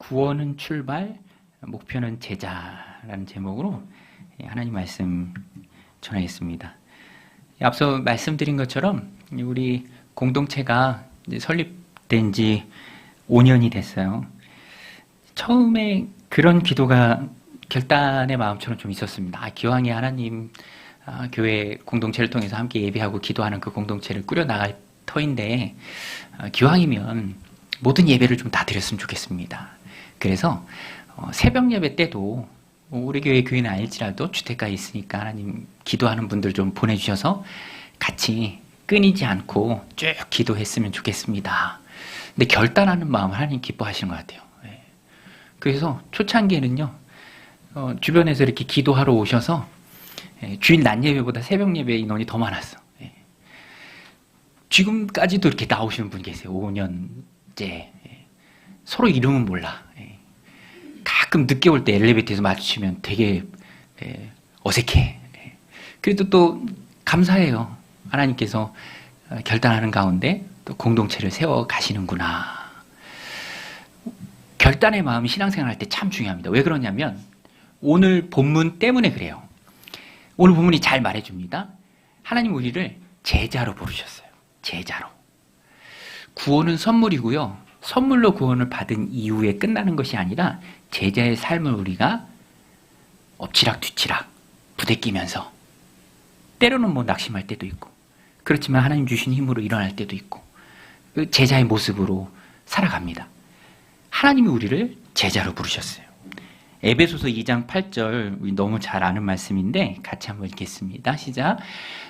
구원은 출발, 목표는 제자라는 제목으로 하나님 말씀 전하겠습니다. 앞서 말씀드린 것처럼 우리 공동체가 이제 설립된 지 5년이 됐어요. 처음에 그런 기도가 결단의 마음처럼 좀 있었습니다. 기왕에 하나님 교회 공동체를 통해서 함께 예배하고 기도하는 그 공동체를 꾸려나갈 터인데 기왕이면 모든 예배를 좀 다 드렸으면 좋겠습니다. 그래서 새벽 예배 때도 우리 교회 교인은 아닐지라도 주택가에 있으니까 하나님 기도하는 분들 좀 보내주셔서 같이 끊이지 않고 쭉 기도했으면 좋겠습니다. 근데 결단하는 마음을 하나님 기뻐하시는 것 같아요. 그래서 초창기에는요, 주변에서 이렇게 기도하러 오셔서 주일 낮 예배보다 새벽 예배 인원이 더 많았어. 지금까지도 이렇게 나오시는 분 계세요. 5년째. 서로 이름은 몰라. 가끔 늦게 올 때 엘리베이터에서 마주치면 되게 어색해. 그래도 또 감사해요. 하나님께서 결단하는 가운데 또 공동체를 세워 가시는구나. 결단의 마음이 신앙생활 할 때 참 중요합니다. 왜 그러냐면 오늘 본문 때문에 그래요. 오늘 본문이 잘 말해줍니다. 하나님 우리를 제자로 부르셨어요. 제자로. 구원은 선물이고요. 선물로 구원을 받은 이후에 끝나는 것이 아니라 제자의 삶을 우리가 엎치락뒤치락 부대끼면서 때로는 낙심할 때도 있고 그렇지만 하나님 주신 힘으로 일어날 때도 있고 그 제자의 모습으로 살아갑니다. 하나님이 우리를 제자로 부르셨어요. 에베소서 2장 8절 우리 너무 잘 아는 말씀인데 같이 한번 읽겠습니다. 시작.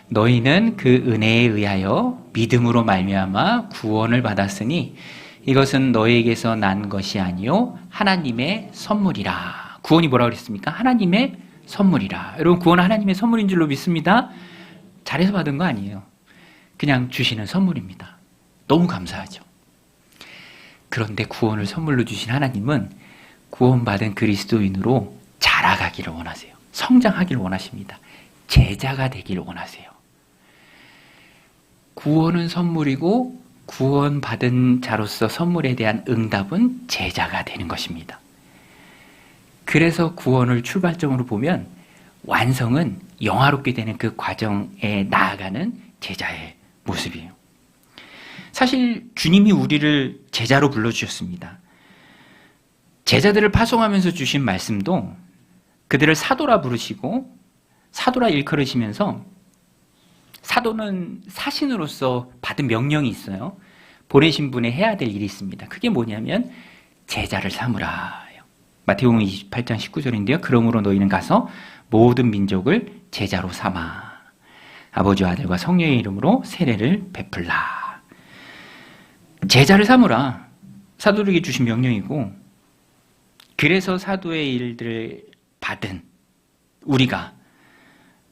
너희는 그 은혜에 의하여 믿음으로 말미암아 구원을 받았으니 이것은 너희에게서 난 것이 아니요 하나님의 선물이라. 구원이 뭐라고 그랬습니까? 하나님의 선물이라. 여러분 구원은 하나님의 선물인 줄로 믿습니다. 잘해서 받은 거 아니에요. 그냥 주시는 선물입니다. 너무 감사하죠. 그런데 구원을 선물로 주신 하나님은 구원받은 그리스도인으로 자라가기를 원하세요. 성장하기를 원하십니다. 제자가 되기를 원하세요. 구원은 선물이고 구원받은 자로서 선물에 대한 응답은 제자가 되는 것입니다. 그래서 구원을 출발점으로 보면 완성은 영화롭게 되는 그 과정에 나아가는 제자의 모습이에요. 사실 주님이 우리를 제자로 불러주셨습니다. 제자들을 파송하면서 주신 말씀도 그들을 사도라 부르시고 사도라 일컬으시면서 사도는 사신으로서 받은 명령이 있어요. 보내신 분이 해야 될 일이 있습니다. 그게 뭐냐면 제자를 삼으라. 마태복음 28장 19절인데요. 그러므로 너희는 가서 모든 민족을 제자로 삼아 아버지와 아들과 성령의 이름으로 세례를 베풀라. 제자를 삼으라. 사도들에게 주신 명령이고 그래서 사도의 일들을 받은 우리가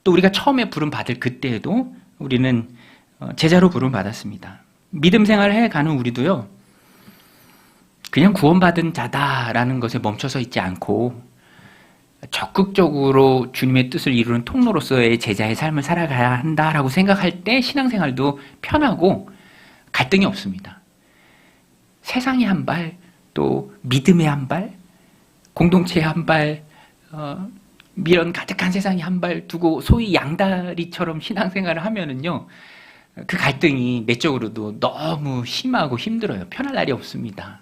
또 우리가 처음에 부름 받을 그때에도 우리는 제자로 부름 받았습니다. 믿음 생활을 해가는 우리도요. 그냥 구원받은 자다라는 것에 멈춰서 있지 않고 적극적으로 주님의 뜻을 이루는 통로로서의 제자의 삶을 살아가야 한다라고 생각할 때 신앙생활도 편하고 갈등이 없습니다. 세상에 한 발, 또 믿음에 한 발, 공동체에 한 발, 미련 가득한 세상에 한 발 두고 소위 양다리처럼 신앙생활을 하면은요, 그 갈등이 내적으로도 너무 심하고 힘들어요. 편할 날이 없습니다.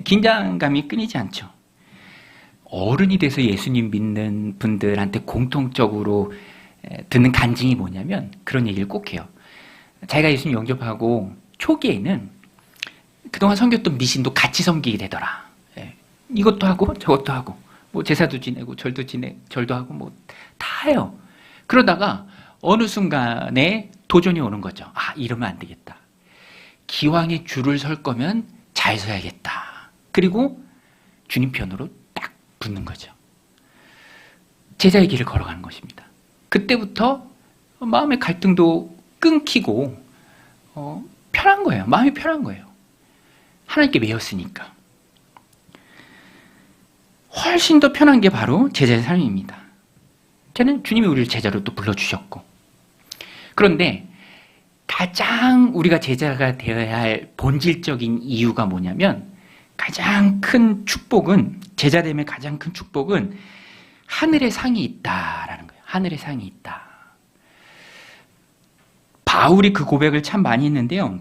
긴장감이 끊이지 않죠. 어른이 돼서 예수님 믿는 분들한테 공통적으로 듣는 간증이 뭐냐면 그런 얘기를 꼭 해요. 자기가 예수님 영접하고 초기에는 그동안 섬겼던 미신도 같이 섬기게 되더라. 이것도 하고 저것도 하고 제사도 지내고 절도 하고 다 해요. 그러다가 어느 순간에 도전이 오는 거죠. 이러면 안 되겠다. 기왕에 줄을 설 거면 잘 서야겠다. 그리고 주님 편으로 딱 붙는 거죠. 제자의 길을 걸어가는 것입니다. 그때부터 마음의 갈등도 끊기고 편한 거예요. 마음이 편한 거예요. 하나님께 매였으니까. 훨씬 더 편한 게 바로 제자의 삶입니다. 저는 주님이 우리를 제자로 또 불러주셨고 그런데 가장 우리가 제자가 되어야 할 본질적인 이유가 뭐냐면 가장 큰 축복은, 제자됨의 가장 큰 축복은 하늘의 상이 있다라는 거예요. 하늘의 상이 있다. 바울이 그 고백을 참 많이 했는데요.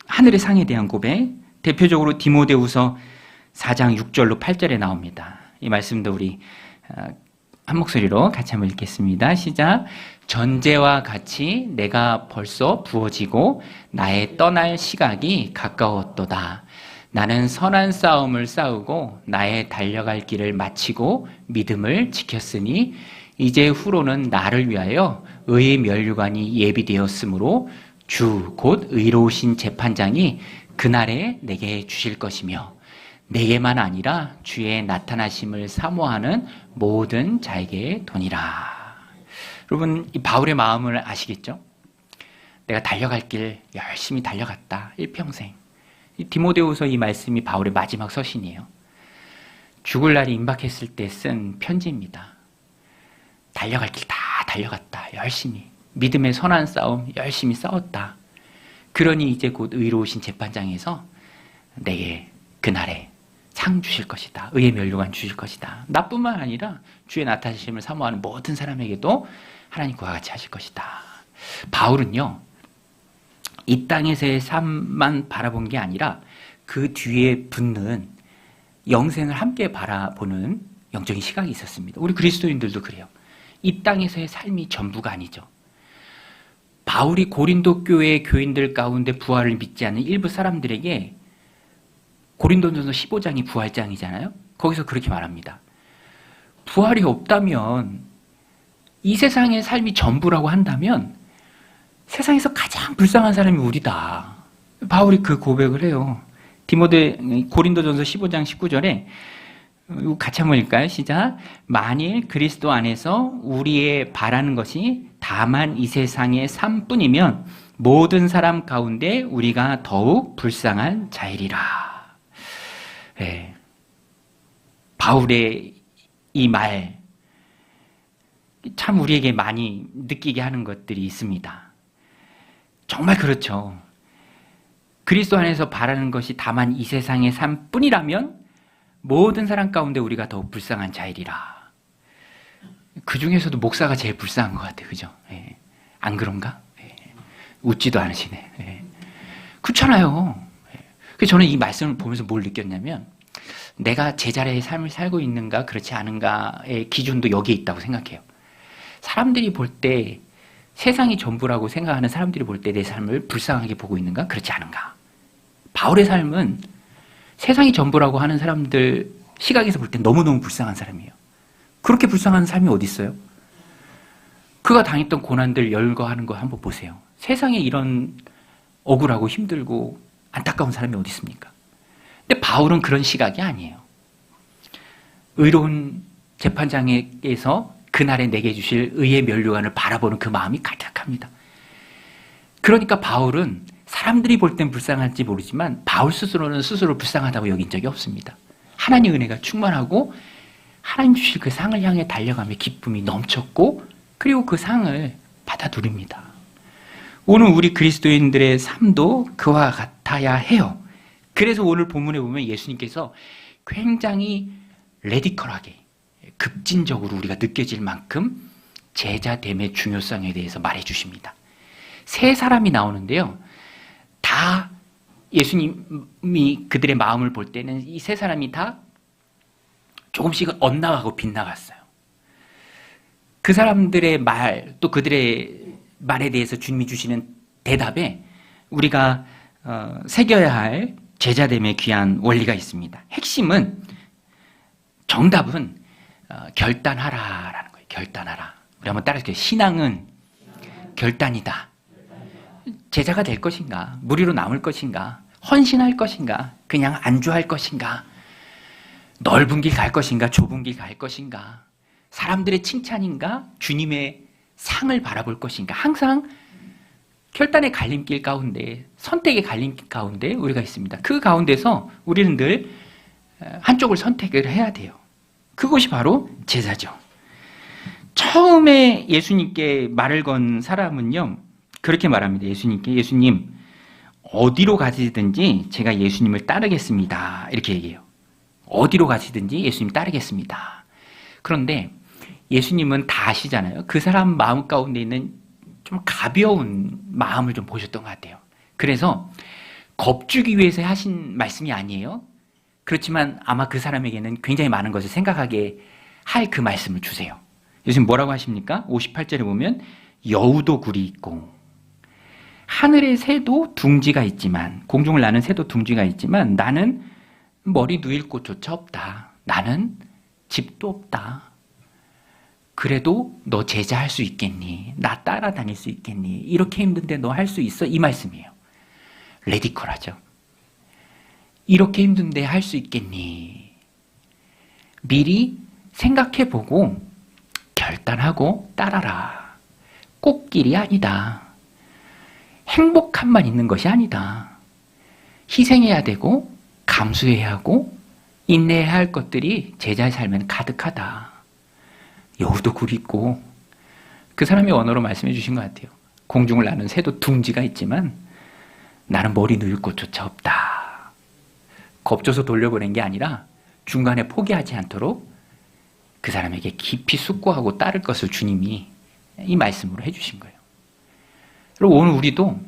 하늘의 상에 대한 고백, 대표적으로 디모데후서 4장 6절로 8절에 나옵니다. 이 말씀도 우리 한 목소리로 같이 한번 읽겠습니다. 시작. 전제와 같이 내가 벌써 부어지고 나의 떠날 시각이 가까웠도다. 나는 선한 싸움을 싸우고 나의 달려갈 길을 마치고 믿음을 지켰으니 이제 후로는 나를 위하여 의의 면류관이 예비되었으므로 주 곧 의로우신 재판장이 그날에 내게 주실 것이며 내게만 아니라 주의 나타나심을 사모하는 모든 자에게 도니라. 여러분, 이 바울의 마음을 아시겠죠? 내가 달려갈 길 열심히 달려갔다. 일평생. 이 디모데후서 이 말씀이 바울의 마지막 서신이에요. 죽을 날이 임박했을 때 쓴 편지입니다. 달려갈 길 다 달려갔다. 열심히. 믿음의 선한 싸움 열심히 싸웠다. 그러니 이제 곧 의로우신 재판장에서 내게 그날에 상 주실 것이다. 의의 면류관 주실 것이다. 나뿐만 아니라 주의 나타나심을 사모하는 모든 사람에게도 하나님 그와 같이 하실 것이다. 바울은요, 이 땅에서의 삶만 바라본 게 아니라 그 뒤에 붙는 영생을 함께 바라보는 영적인 시각이 있었습니다. 우리 그리스도인들도 그래요. 이 땅에서의 삶이 전부가 아니죠. 바울이 고린도 교회의 교인들 가운데 부활을 믿지 않는 일부 사람들에게, 고린도전서 15장이 부활장이잖아요. 거기서 그렇게 말합니다. 부활이 없다면, 이 세상의 삶이 전부라고 한다면 세상에서 가장 불쌍한 사람이 우리다. 바울이 그 고백을 해요. 고린도전서 15장 19절에 같이 한번 읽을까요? 시작. 만일 그리스도 안에서 우리의 바라는 것이 다만 이 세상의 삶뿐이면 모든 사람 가운데 우리가 더욱 불쌍한 자이리라. 네. 바울의 이 말, 참 우리에게 많이 느끼게 하는 것들이 있습니다. 정말 그렇죠. 그리스도 안에서 바라는 것이 다만 이 세상의 삶뿐이라면 모든 사람 가운데 우리가 더욱 불쌍한 자이리라. 그 중에서도 목사가 제일 불쌍한 것 같아요. 그죠? 예. 안 그런가? 예. 웃지도 않으시네. 예. 그렇잖아요. 예. 그래서 저는 이 말씀을 보면서 뭘 느꼈냐면, 내가 제자리의 삶을 살고 있는가 그렇지 않은가의 기준도 여기에 있다고 생각해요. 사람들이 볼 때, 세상이 전부라고 생각하는 사람들이 볼 때 내 삶을 불쌍하게 보고 있는가 그렇지 않은가. 바울의 삶은 세상이 전부라고 하는 사람들 시각에서 볼 때 너무너무 불쌍한 사람이에요. 그렇게 불쌍한 삶이 어디 있어요? 그가 당했던 고난들 열거하는 거 한번 보세요. 세상에 이런 억울하고 힘들고 안타까운 사람이 어디 있습니까? 근데 바울은 그런 시각이 아니에요. 의로운 재판장에게서 그날에 내게 주실 의의 면류관을 바라보는 그 마음이 가득합니다. 그러니까 바울은 사람들이 볼 땐 불쌍할지 모르지만 바울 스스로는 스스로 불쌍하다고 여긴 적이 없습니다. 하나님의 은혜가 충만하고 하나님 주실 그 상을 향해 달려가며 기쁨이 넘쳤고, 그리고 그 상을 받아 누립니다. 오늘 우리 그리스도인들의 삶도 그와 같아야 해요. 그래서 오늘 본문에 보면 예수님께서 굉장히 레디컬하게, 급진적으로 우리가 느껴질 만큼 제자됨의 중요성에 대해서 말해주십니다. 세 사람이 나오는데요. 다 예수님이 그들의 마음을 볼 때는 이 세 사람이 다 조금씩은 엇나가고 빗나갔어요. 그 사람들의 말, 또 그들의 말에 대해서 주님이 주시는 대답에 우리가 새겨야 할 제자됨의 귀한 원리가 있습니다. 핵심은, 정답은 결단하라라는 거예요. 결단하라. 우리 한번 따라할게요. 신앙은 결단이다. 제자가 될 것인가? 무리로 남을 것인가? 헌신할 것인가? 그냥 안주할 것인가? 넓은 길 갈 것인가? 좁은 길 갈 것인가? 사람들의 칭찬인가? 주님의 상을 바라볼 것인가? 항상 결단의 갈림길 가운데, 선택의 갈림길 가운데 우리가 있습니다. 그 가운데서 우리는 늘 한쪽을 선택을 해야 돼요. 그것이 바로 제자죠. 처음에 예수님께 말을 건 사람은요, 그렇게 말합니다. 예수님께, 예수님, 어디로 가시든지 제가 예수님을 따르겠습니다. 이렇게 얘기해요. 어디로 가시든지 예수님 따르겠습니다. 그런데 예수님은 다 아시잖아요. 그 사람 마음 가운데 있는 좀 가벼운 마음을 좀 보셨던 것 같아요. 그래서 겁주기 위해서 하신 말씀이 아니에요. 그렇지만 아마 그 사람에게는 굉장히 많은 것을 생각하게 할 그 말씀을 주세요. 예수님 뭐라고 하십니까? 58절에 보면 여우도 굴이 있고 하늘의 새도 둥지가 있지만, 공중을 나는 새도 둥지가 있지만 나는 머리 누일 곳조차 없다. 나는 집도 없다. 그래도 너 제자할 수 있겠니? 나 따라다닐 수 있겠니? 이렇게 힘든데 너 할 수 있어? 이 말씀이에요. 레디컬하죠. 이렇게 힘든데 할 수 있겠니? 미리 생각해보고 결단하고 따라라. 꽃길이 아니다. 행복함만 있는 것이 아니다. 희생해야 되고 감수해야 하고 인내해야 할 것들이 제자의 삶에는 가득하다. 여우도 굴이 있고, 그 사람의 언어로 말씀해 주신 것 같아요. 공중을 나는 새도 둥지가 있지만 나는 머리 누일 곳조차 없다. 겁줘서 돌려보낸 게 아니라 중간에 포기하지 않도록 그 사람에게 깊이 숙고하고 따를 것을 주님이 이 말씀으로 해주신 거예요. 그리고 오늘 우리도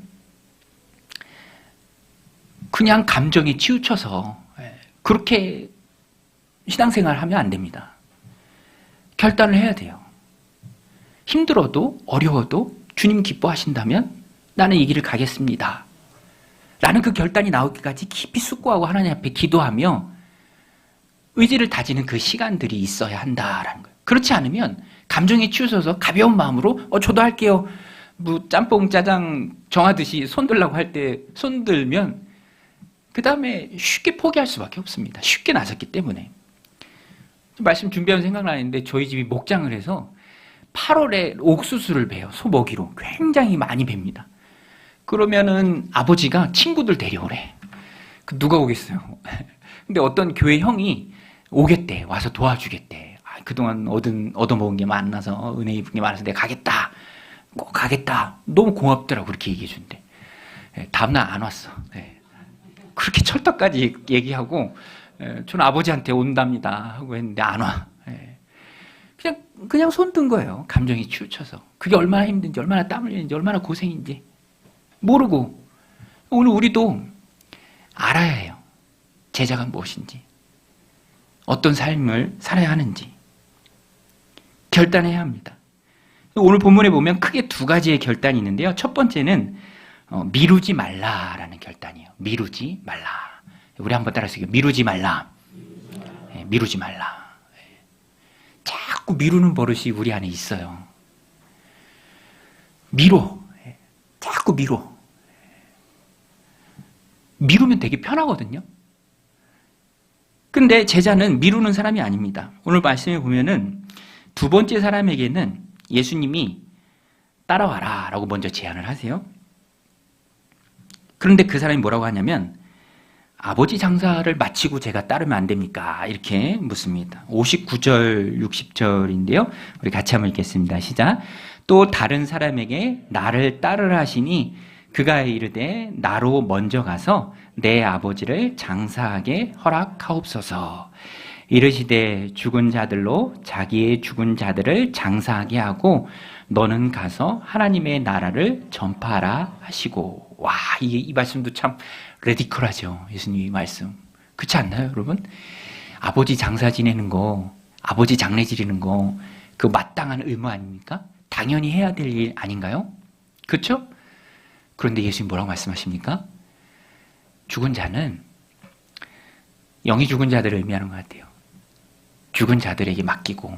그냥 감정에 치우쳐서 그렇게 신앙생활을 하면 안 됩니다. 결단을 해야 돼요. 힘들어도 어려워도 주님 기뻐하신다면 나는 이 길을 가겠습니다. 라는 그 결단이 나오기까지 깊이 숙고하고 하나님 앞에 기도하며 의지를 다지는 그 시간들이 있어야 한다라는 거예요. 그렇지 않으면 감정에 치우쳐서 가벼운 마음으로 저도 할게요. 뭐 짬뽕 짜장 정하듯이 손들라고 할 때 손들면 그 다음에 쉽게 포기할 수밖에 없습니다. 쉽게 나섰기 때문에. 말씀 준비하면 생각나는데 저희 집이 목장을 해서 8월에 옥수수를 베요. 소 먹이로. 굉장히 많이 뵭니다. 그러면은 아버지가 친구들 데려오래. 누가 오겠어요? 근데 어떤 교회 형이 오겠대. 와서 도와주겠대. 그동안 얻어먹은 게 많아서 은혜 입은 게 많아서 내가 가겠다. 꼭 가겠다. 너무 고맙더라고. 그렇게 얘기해 준대. 다음날 안 왔어. 그렇게 철떡까지 얘기하고 저는 아버지한테 온답니다 하고 했는데 안 와. 그냥 손든 거예요. 감정이 치우쳐서. 그게 얼마나 힘든지, 얼마나 땀 흘리는지, 얼마나 고생인지 모르고. 오늘 우리도 알아야 해요. 제자가 무엇인지, 어떤 삶을 살아야 하는지 결단해야 합니다. 오늘 본문에 보면 크게 두 가지의 결단이 있는데요. 첫 번째는 미루지 말라라는 결단이에요. 미루지 말라. 우리 한번 따라서요. 미루지 말라. 미루지 말라. 자꾸 미루는 버릇이 우리 안에 있어요. 미뤄. 자꾸 미뤄. 미루면 되게 편하거든요. 근데 제자는 미루는 사람이 아닙니다. 오늘 말씀에 보면은 두 번째 사람에게는 예수님이 따라와라 라고 먼저 제안을 하세요. 그런데 그 사람이 뭐라고 하냐면 아버지 장사를 마치고 제가 따르면 안 됩니까? 이렇게 묻습니다. 59절, 60절인데요. 우리 같이 한번 읽겠습니다. 시작. 또 다른 사람에게 나를 따르라 하시니 그가 이르되 나로 먼저 가서 내 아버지를 장사하게 허락하옵소서. 이르시되 죽은 자들로 자기의 죽은 자들을 장사하게 하고 너는 가서 하나님의 나라를 전파하라 하시고. 와, 이 말씀도 참 레디컬하죠. 예수님의 말씀. 그렇지 않나요, 여러분? 아버지 장사 지내는 거, 아버지 장례 지르는 거, 그 마땅한 의무 아닙니까? 당연히 해야 될 일 아닌가요? 그렇죠? 그런데 예수님 뭐라고 말씀하십니까? 죽은 자는 영이 죽은 자들을 의미하는 것 같아요. 죽은 자들에게 맡기고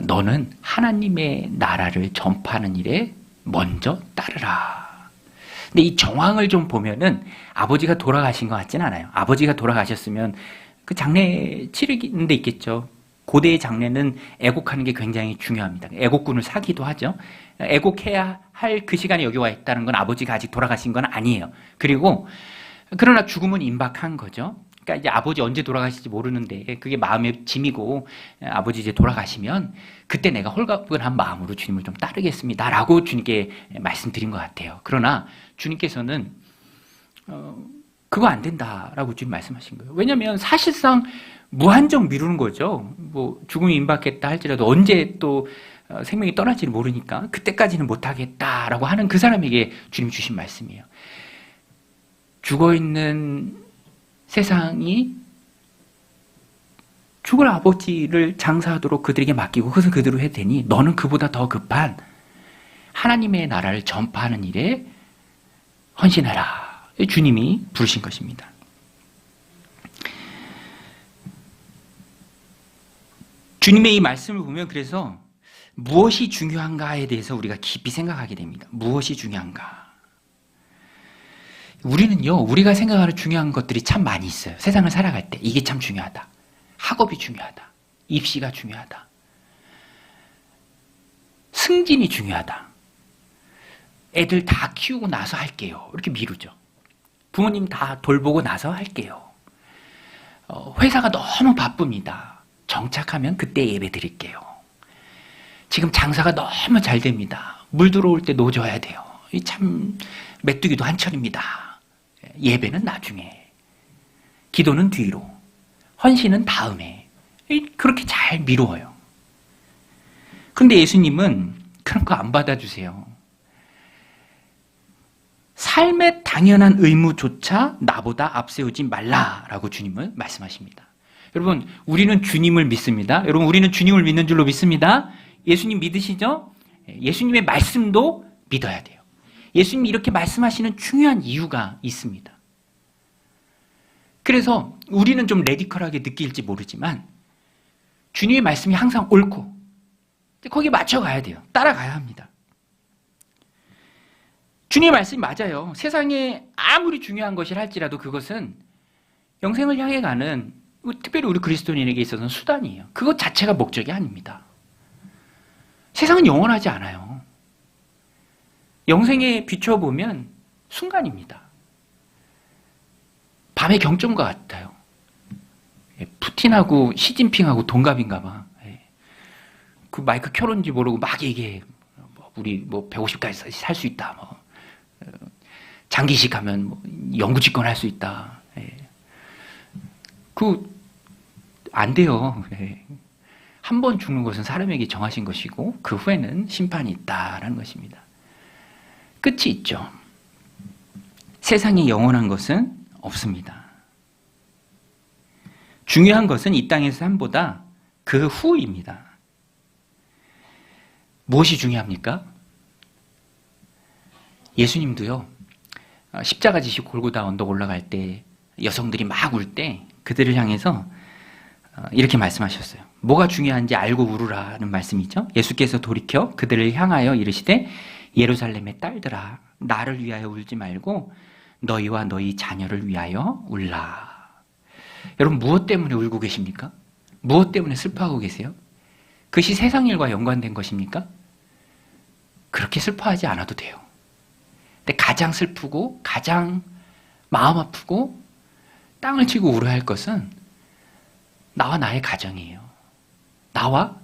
너는 하나님의 나라를 전파하는 일에 먼저 따르라. 근데 이 정황을 좀 보면은 아버지가 돌아가신 것 같진 않아요. 아버지가 돌아가셨으면 그 장례 치르는 데 있겠죠. 고대의 장례는 애곡하는 게 굉장히 중요합니다. 애곡꾼을 사기도 하죠. 애곡해야 할 그 시간에 여기 와 있다는 건 아버지가 아직 돌아가신 건 아니에요. 그리고 그러나 죽음은 임박한 거죠. 그러니까 이제 아버지 언제 돌아가실지 모르는데 그게 마음의 짐이고 아버지 이제 돌아가시면 그때 내가 홀가분한 마음으로 주님을 좀 따르겠습니다라고 주님께 말씀드린 것 같아요. 그러나 주님께서는 그거 안 된다라고 주님 말씀하신 거예요. 왜냐하면 사실상 무한정 미루는 거죠. 뭐 죽음이 임박했다 할지라도 언제 또 생명이 떠날지를 모르니까 그때까지는 못하겠다라고 하는 그 사람에게 주님 주신 말씀이에요. 죽어있는 세상이 죽을 아버지를 장사하도록 그들에게 맡기고 그것은 그대로 해도 되니 너는 그보다 더 급한 하나님의 나라를 전파하는 일에 헌신하라. 주님이 부르신 것입니다. 주님의 이 말씀을 보면 그래서 무엇이 중요한가에 대해서 우리가 깊이 생각하게 됩니다. 무엇이 중요한가? 우리는요, 우리가 생각하는 중요한 것들이 참 많이 있어요. 세상을 살아갈 때 이게 참 중요하다. 학업이 중요하다. 입시가 중요하다. 승진이 중요하다. 애들 다 키우고 나서 할게요. 이렇게 미루죠. 부모님 다 돌보고 나서 할게요. 회사가 너무 바쁩니다. 정착하면 그때 예배 드릴게요. 지금 장사가 너무 잘 됩니다. 물 들어올 때 노져야 돼요. 참 메뚜기도 한철입니다. 예배는 나중에, 기도는 뒤로, 헌신은 다음에. 그렇게 잘 미루어요. 그런데 예수님은 그런 거 안 받아주세요. 삶의 당연한 의무조차 나보다 앞세우지 말라라고 주님은 말씀하십니다. 여러분, 우리는 주님을 믿습니다. 여러분, 우리는 주님을 믿는 줄로 믿습니다. 예수님 믿으시죠? 예수님의 말씀도 믿어야 돼요. 예수님이 이렇게 말씀하시는 중요한 이유가 있습니다. 그래서 우리는 좀 레디컬하게 느낄지 모르지만 주님의 말씀이 항상 옳고 거기에 맞춰가야 돼요. 따라가야 합니다. 주님의 말씀이 맞아요. 세상에 아무리 중요한 것이라 할지라도 그것은 영생을 향해 가는, 특별히 우리 그리스도인에게 있어서는 수단이에요. 그것 자체가 목적이 아닙니다. 세상은 영원하지 않아요. 영생에 비춰보면 순간입니다. 밤의 경점과 같아요. 푸틴하고 시진핑하고 동갑인가 봐. 그 마이크 켜놓은지 모르고 막 얘기해. 우리 뭐 150까지 살 수 있다. 뭐. 장기식 하면 뭐 영구 집권할 수 있다. 안 돼요. 한 번 죽는 것은 사람에게 정하신 것이고 그 후에는 심판이 있다라는 것입니다. 끝이 있죠. 세상에 영원한 것은 없습니다. 중요한 것은 이 땅의 삶보다 그 후입니다. 무엇이 중요합니까? 예수님도요, 십자가 지시 골고다 언덕 올라갈 때 여성들이 막 울 때 그들을 향해서 이렇게 말씀하셨어요. 뭐가 중요한지 알고 울으라는 말씀이죠. 예수께서 돌이켜 그들을 향하여 이르시되 예루살렘의 딸들아, 나를 위하여 울지 말고 너희와 너희 자녀를 위하여 울라. 여러분, 무엇 때문에 울고 계십니까? 무엇 때문에 슬퍼하고 계세요? 그것이 세상 일과 연관된 것입니까? 그렇게 슬퍼하지 않아도 돼요. 근데 가장 슬프고 가장 마음 아프고 땅을 치고 울어야 할 것은 나와 나의 가정이에요. 나와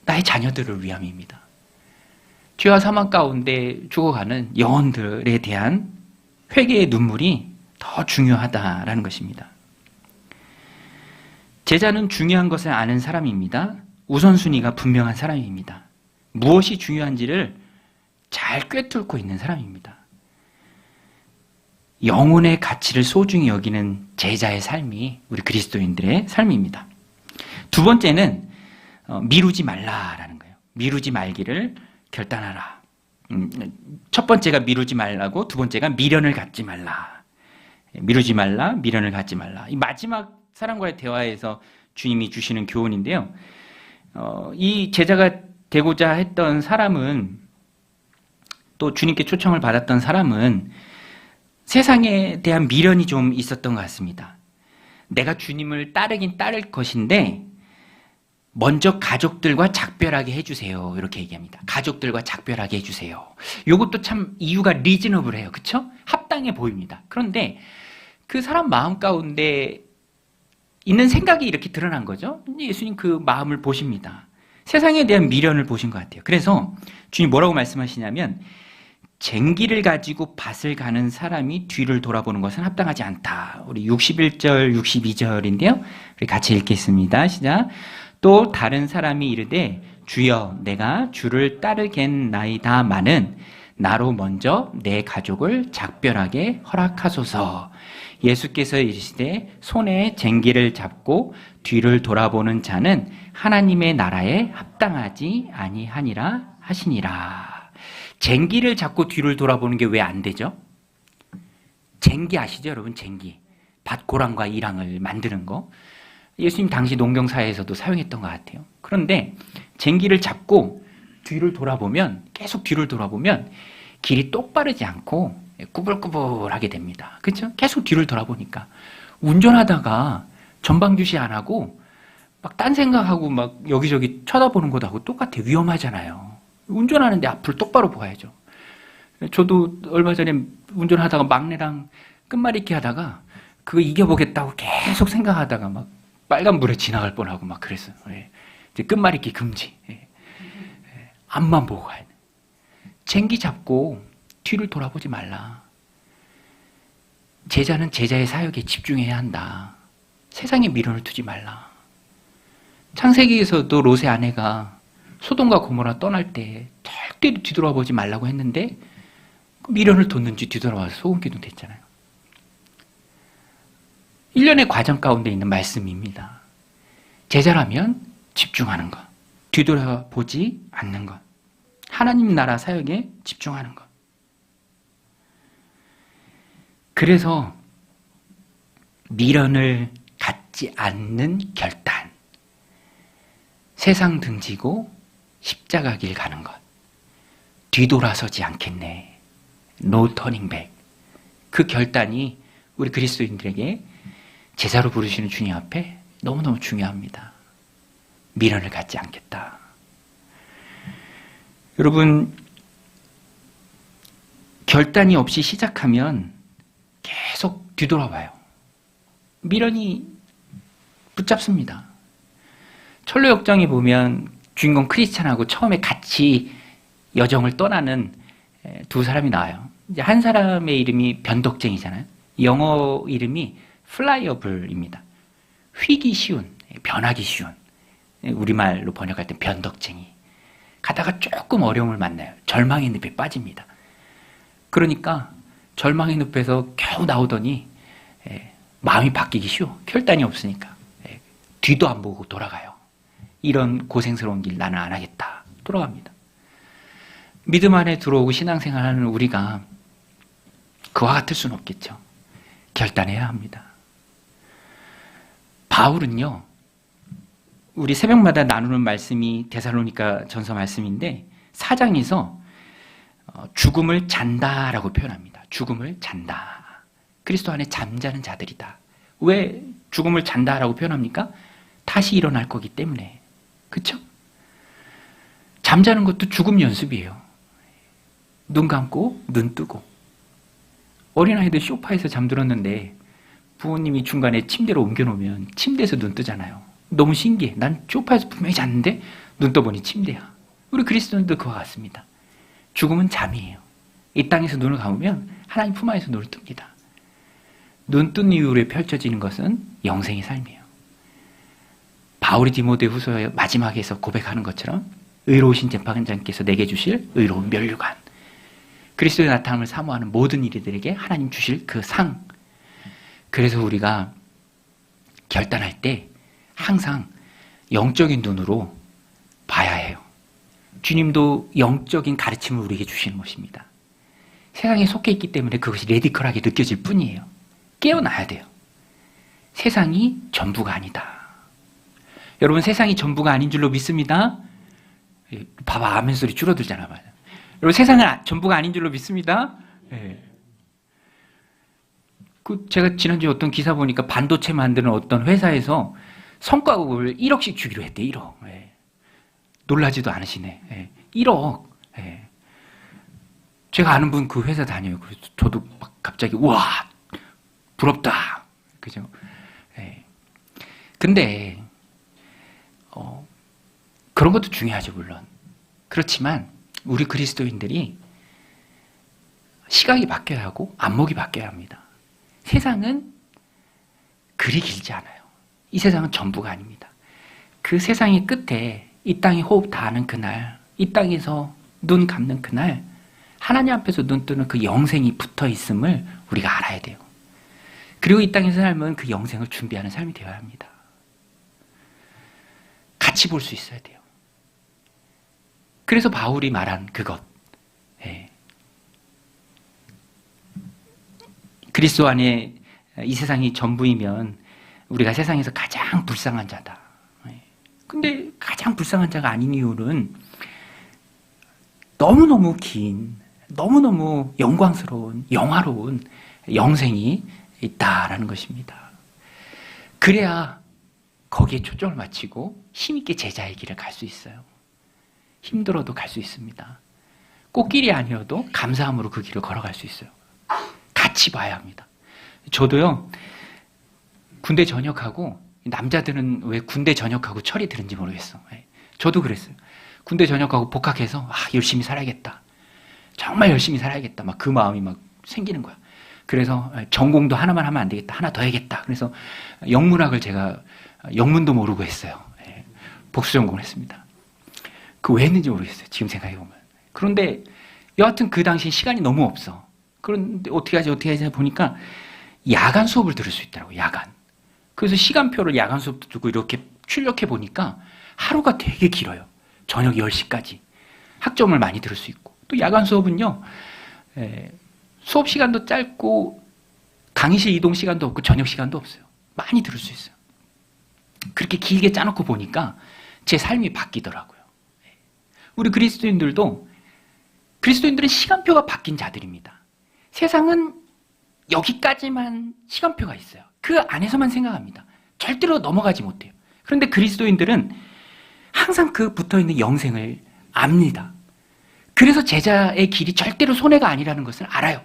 나의 자녀들을 위함입니다. 죄와 사망 가운데 죽어가는 영혼들에 대한 회개의 눈물이 더 중요하다라는 것입니다. 제자는 중요한 것을 아는 사람입니다. 우선순위가 분명한 사람입니다. 무엇이 중요한지를 잘 꿰뚫고 있는 사람입니다. 영혼의 가치를 소중히 여기는 제자의 삶이 우리 그리스도인들의 삶입니다. 두 번째는 미루지 말라라는 거예요. 미루지 말기를 결단하라. 첫 번째가 미루지 말라고, 두 번째가 미련을 갖지 말라. 미루지 말라, 미련을 갖지 말라. 이 마지막 사람과의 대화에서 주님이 주시는 교훈인데요. 이 제자가 되고자 했던 사람은, 또 주님께 초청을 받았던 사람은 세상에 대한 미련이 좀 있었던 것 같습니다. 내가 주님을 따르긴 따를 것인데 먼저 가족들과 작별하게 해주세요. 이렇게 얘기합니다. 가족들과 작별하게 해주세요. 이것도 참 이유가 리즈너블해요. 그렇죠? 합당해 보입니다. 그런데 그 사람 마음 가운데 있는 생각이 이렇게 드러난 거죠. 예수님 그 마음을 보십니다. 세상에 대한 미련을 보신 것 같아요. 그래서 주님 뭐라고 말씀하시냐면 쟁기를 가지고 밭을 가는 사람이 뒤를 돌아보는 것은 합당하지 않다. 우리 61절, 62절인데요. 우리 같이 읽겠습니다. 시작. 또 다른 사람이 이르되 주여 내가 주를 따르겠나이다마는 나로 먼저 내 가족을 작별하게 허락하소서. 예수께서 이르시되 손에 쟁기를 잡고 뒤를 돌아보는 자는 하나님의 나라에 합당하지 아니하니라 하시니라. 쟁기를 잡고 뒤를 돌아보는 게 왜 안 되죠? 쟁기 아시죠, 여러분? 쟁기. 밭 고랑과 이랑을 만드는 거. 예수님 당시 농경사회에서도 사용했던 것 같아요. 그런데 쟁기를 잡고 뒤를 돌아보면, 계속 뒤를 돌아보면 길이 똑바르지 않고 꾸불꾸불하게 됩니다. 그렇죠? 계속 뒤를 돌아보니까. 운전하다가 전방주시 안 하고 막 딴 생각하고 막 여기저기 쳐다보는 것하고 똑같아. 위험하잖아요. 운전하는데 앞을 똑바로 보아야죠. 저도 얼마 전에 운전하다가 막내랑 끝말잇기 하다가 그거 이겨보겠다고 계속 생각하다가 막 빨간불에 지나갈 뻔하고 막 그랬어요. 예. 이제 끝말잇기 금지. 예. 앞만 보고 가야 돼. 쟁기 잡고 뒤를 돌아보지 말라. 제자는 제자의 사역에 집중해야 한다. 세상에 미련을 두지 말라. 창세기에서도 롯의 아내가 소돔과 고모라 떠날 때 절대로 뒤돌아보지 말라고 했는데 미련을 뒀는지 뒤돌아와서 소금기둥 됐잖아요. 1년의 과정 가운데 있는 말씀입니다. 제자라면 집중하는 것, 뒤돌아보지 않는 것, 하나님 나라 사역에 집중하는 것. 그래서 미련을 갖지 않는 결단, 세상 등지고 십자가 길 가는 것, 뒤돌아서지 않겠네, No turning back. 그 결단이 우리 그리스도인들에게 제자로 부르시는 주님 앞에 너무너무 중요합니다. 미련을 갖지 않겠다. 여러분, 결단이 없이 시작하면 계속 뒤돌아봐요. 미련이 붙잡습니다. 철로역정에 보면 주인공 크리스찬하고 처음에 같이 여정을 떠나는 두 사람이 나와요. 이제 한 사람의 이름이 변덕쟁이잖아요. 영어 이름이 플라이어블입니다. 휘기 쉬운, 변하기 쉬운. 우리말로 번역할 때 변덕쟁이. 가다가 조금 어려움을 만나요. 절망의 늪에 빠집니다. 그러니까 절망의 늪에서 겨우 나오더니 마음이 바뀌기 쉬워. 결단이 없으니까. 뒤도 안 보고 돌아가요. 이런 고생스러운 길 나는 안 하겠다. 돌아갑니다. 믿음 안에 들어오고 신앙생활하는 우리가 그와 같을 수는 없겠죠. 결단해야 합니다. 바울은요, 우리 새벽마다 나누는 말씀이 데살로니가 전서 말씀인데 4장에서 죽음을 잔다라고 표현합니다. 죽음을 잔다. 그리스도 안에 잠자는 자들이다. 왜 죽음을 잔다라고 표현합니까? 다시 일어날 거기 때문에. 그렇죠? 잠자는 것도 죽음 연습이에요. 눈 감고 눈 뜨고. 어린아이들 소파에서 잠들었는데 부모님이 중간에 침대로 옮겨놓으면 침대에서 눈 뜨잖아요. 너무 신기해. 난 소파에서 분명히 잤는데 눈 떠보니 침대야. 우리 그리스도인도 그와 같습니다. 죽음은 잠이에요. 이 땅에서 눈을 감으면 하나님 품 안에서 눈을 뜹니다. 눈 뜬 이후에 펼쳐지는 것은 영생의 삶이에요. 바울이 디모데후서 마지막에서 고백하는 것처럼 의로우신 재판장께서 내게 주실 의로운 면류관, 그리스도의 나타남을 사모하는 모든 이들에게 하나님 주실 그 상. 그래서 우리가 결단할 때 항상 영적인 눈으로 봐야 해요. 주님도 영적인 가르침을 우리에게 주시는 것입니다. 세상에 속해 있기 때문에 그것이 레디컬하게 느껴질 뿐이에요. 깨어나야 돼요. 세상이 전부가 아니다. 여러분, 세상이 전부가 아닌 줄로 믿습니다. 봐봐, 아멘 소리 줄어들잖아. 여러분, 세상은 전부가 아닌 줄로 믿습니다. 네. 제가 지난주에 어떤 기사 보니까 반도체 만드는 어떤 회사에서 성과급을 1억씩 주기로 했대. 1억. 네. 놀라지도 않으시네. 네. 1억. 네. 제가 아는 분 그 회사 다녀요. 그래서 저도 막 갑자기 우와, 부럽다. 그죠? 네. 근데 그런 것도 중요하죠, 물론. 그렇지만 우리 그리스도인들이 시각이 바뀌어야 하고 안목이 바뀌어야 합니다. 세상은 그리 길지 않아요. 이 세상은 전부가 아닙니다. 그 세상의 끝에 이 땅이 호흡 다하는 그날, 이 땅에서 눈 감는 그날 하나님 앞에서 눈 뜨는 그 영생이 붙어 있음을 우리가 알아야 돼요. 그리고 이 땅에서 삶은 그 영생을 준비하는 삶이 되어야 합니다. 같이 볼 수 있어야 돼요. 그래서 바울이 말한 그것, 그리스도 안에 이 세상이 전부이면 우리가 세상에서 가장 불쌍한 자다. 근데 가장 불쌍한 자가 아닌 이유는 너무너무 긴, 너무너무 영광스러운, 영화로운 영생이 있다라는 것입니다. 그래야 거기에 초점을 맞추고 힘있게 제자의 길을 갈 수 있어요. 힘들어도 갈 수 있습니다. 꽃길이 아니어도 감사함으로 그 길을 걸어갈 수 있어요. 같이 봐야 합니다. 저도요, 군대 전역하고, 남자들은 왜 군대 전역하고 철이 드는지 모르겠어. 저도 그랬어요. 군대 전역하고 복학해서 열심히 살아야겠다. 정말 열심히 살아야겠다. 막 그 마음이 막 생기는 거야. 그래서 전공도 하나만 하면 안 되겠다. 하나 더 해야겠다. 그래서 영문학을 제가 영문도 모르고 했어요. 복수 전공을 했습니다. 그 왜 했는지 모르겠어요. 지금 생각해보면. 그런데 여하튼 그 당시 시간이 너무 없어. 그런데 어떻게 하지 보니까 야간 수업을 들을 수 있더라고요. 야간. 그래서 시간표를 야간 수업도 두고 이렇게 출력해 보니까 하루가 되게 길어요. 저녁 10시까지. 학점을 많이 들을 수 있고. 또 야간 수업은요, 수업 시간도 짧고 강의실 이동 시간도 없고 저녁 시간도 없어요. 많이 들을 수 있어요. 그렇게 길게 짜놓고 보니까 제 삶이 바뀌더라고요. 우리 그리스도인들은 시간표가 바뀐 자들입니다. 세상은 여기까지만 시간표가 있어요. 그 안에서만 생각합니다. 절대로 넘어가지 못해요. 그런데 그리스도인들은 항상 그 붙어있는 영생을 압니다. 그래서 제자의 길이 절대로 손해가 아니라는 것을 알아요.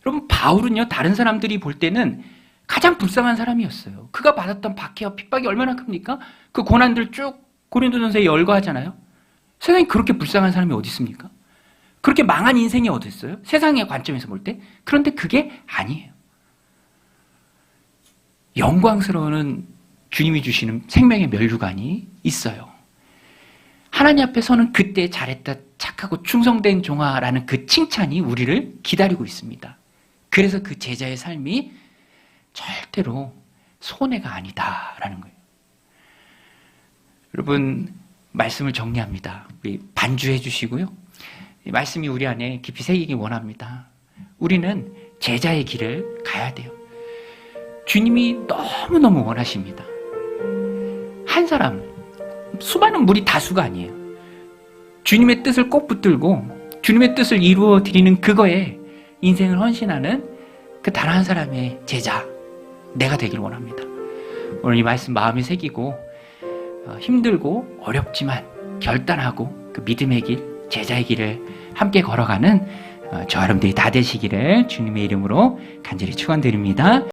여러분, 바울은요, 다른 사람들이 볼 때는 가장 불쌍한 사람이었어요. 그가 받았던 박해와 핍박이 얼마나 큽니까? 그 고난들 쭉 고린도전서에 열거하잖아요. 세상에 그렇게 불쌍한 사람이 어디 있습니까? 그렇게 망한 인생이 어디 있어요? 세상의 관점에서 볼 때. 그런데 그게 아니에요. 영광스러운 주님이 주시는 생명의 면류관이 있어요. 하나님 앞에 서는 그때 잘했다, 착하고 충성된 종아라는 그 칭찬이 우리를 기다리고 있습니다. 그래서 그 제자의 삶이 절대로 손해가 아니다라는 거예요. 여러분, 말씀을 정리합니다. 우리 반주해 주시고요. 이 말씀이 우리 안에 깊이 새기기 원합니다. 우리는 제자의 길을 가야 돼요. 주님이 너무너무 원하십니다. 한 사람, 수많은 무리 다수가 아니에요. 주님의 뜻을 꼭 붙들고 주님의 뜻을 이루어 드리는 그거에 인생을 헌신하는 그 단 한 사람의 제자, 내가 되길 원합니다. 오늘 이 말씀 마음에 새기고 힘들고 어렵지만 결단하고 그 믿음의 길, 제자의 길을 함께 걸어가는 저 여러분들이 다 되시기를 주님의 이름으로 간절히 축원드립니다.